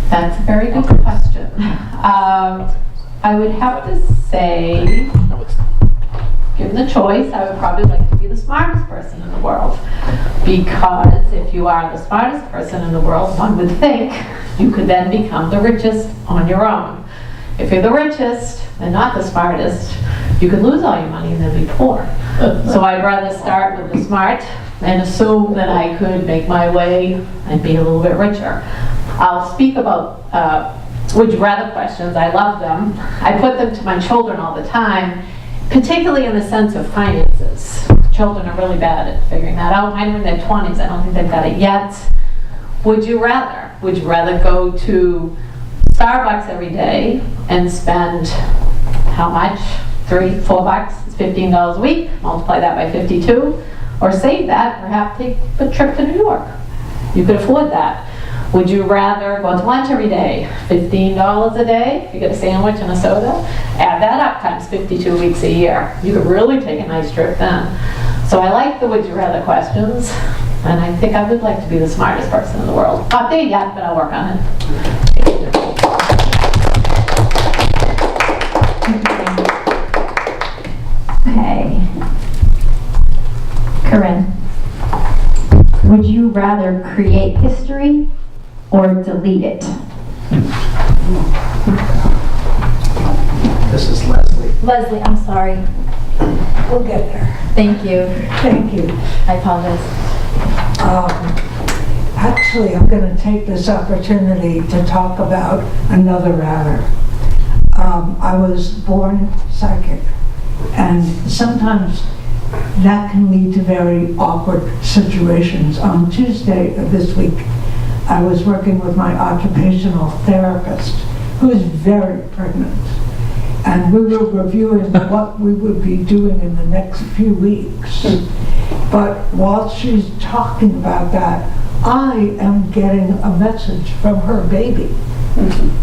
That's a very good question. I would have to say, given the choice, I would probably like to be the smartest person in the world. Because if you are the smartest person in the world, one would think you could then become the richest on your own. If you're the richest and not the smartest, you could lose all your money and then be poor. So I'd rather start with the smart and assume that I could make my way and be a little bit richer. I'll speak about would you rather questions. I love them. I put them to my children all the time, particularly in the sense of finances. Children are really bad at figuring that out. Mine are in their 20s. I don't think they've got it yet. Would you rather? Would you rather go to Starbucks every day and spend how much? $3, $4? It's $15 a week. Multiply that by 52. Or save that, perhaps take a trip to New York. You could afford that. Would you rather go to lunch every day? $15 a day, you get a sandwich and a soda. Add that up times 52 weeks a year. You could really take a nice trip then. So I like the would you rather questions, and I think I would like to be the smartest person in the world. Not there yet, but I'll work on it. Okay. Corinne, would you rather create history or delete it? This is Leslie. Leslie, I'm sorry. We'll get there. Thank you. Thank you. I apologize. Actually, I'm going to take this opportunity to talk about another matter. I was born psychic, and sometimes that can lead to very awkward situations. On Tuesday of this week, I was working with my occupational therapist, who is very pregnant, and we were reviewing what we would be doing in the next few weeks. But while she's talking about that, I am getting a message from her baby.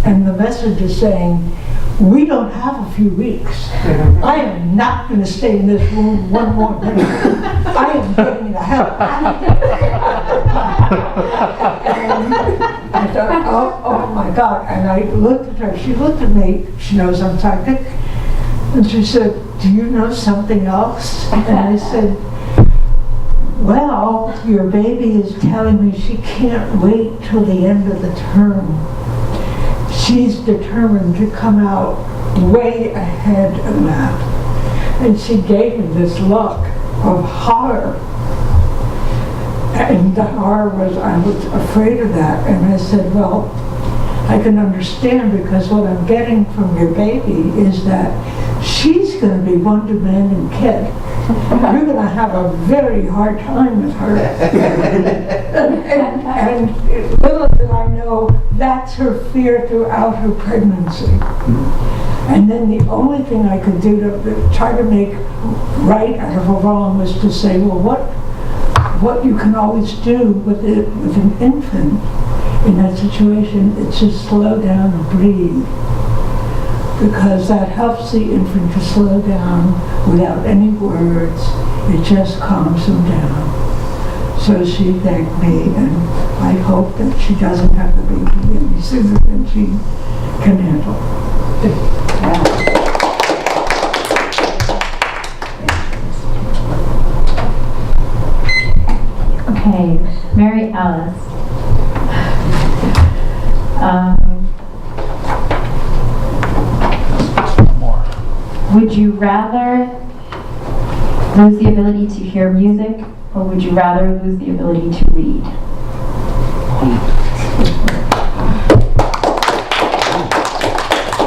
And the message is saying, we don't have a few weeks. I am not going to stay in this room one more minute. I am getting the hell out of here. And I thought, oh my God. And I looked at her. She looked at me. She knows I'm psychic. And she said, do you know something else? And I said, well, your baby is telling me she can't wait till the end of the term. She's determined to come out way ahead of that. And she gave me this look of horror. And the horror was, I was afraid of that. And I said, well, I can understand, because what I'm getting from your baby is that she's going to be one demanding kid. You're going to have a very hard time with her. and little did I know, that's her fear throughout her pregnancy. And then the only thing I could do to try to make right out of a wrong was to say, well, what you can always do with an infant in that situation is just slow down and breathe. Because that helps the infant to slow down without any words. It just calms them down. So she thanked me, and I hope that she doesn't have the baby any sooner than she can handle. Okay, Mary Alice. Would you rather lose the ability to hear music, or would you rather lose the ability to read?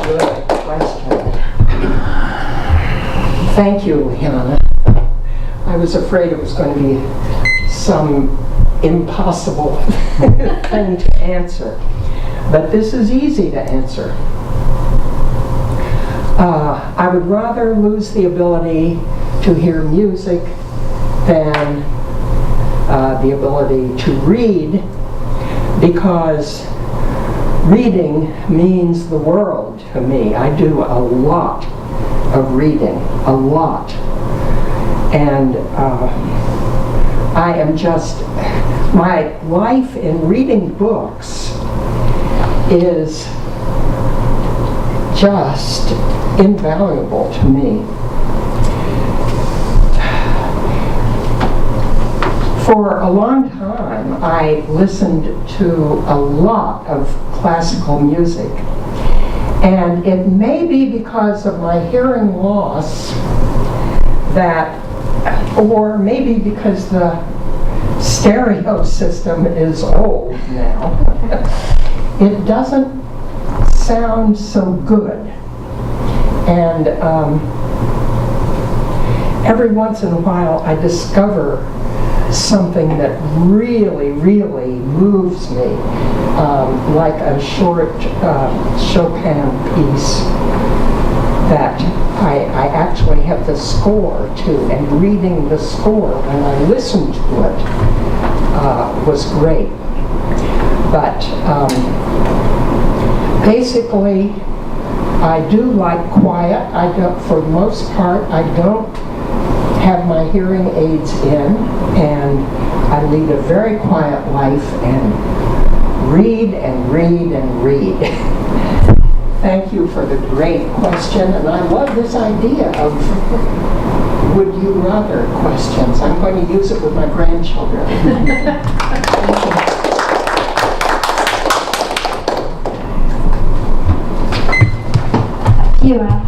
Good question. Thank you, Liana. I was afraid it was going to be some impossible thing to answer, but this is easy to answer. I would rather lose the ability to hear music than the ability to read, because reading means the world to me. I do a lot of reading, a lot. And I am just, my life in reading books is just invaluable to me. For a long time, I listened to a lot of classical music. And it may be because of my hearing loss that, or maybe because the stereo system is old now, it doesn't sound so good. And every once in a while I discover something that really, really moves me, like a short Chopin piece that I actually have the score to, and reading the score when I listened to it was great. But basically, I do like quiet. I don't, for the most part, I don't have my hearing aids in, and I lead a very quiet life and read and read and read. Thank you for the great question, and I love this idea of would you rather questions. I'm going to use it with my grandchildren. You,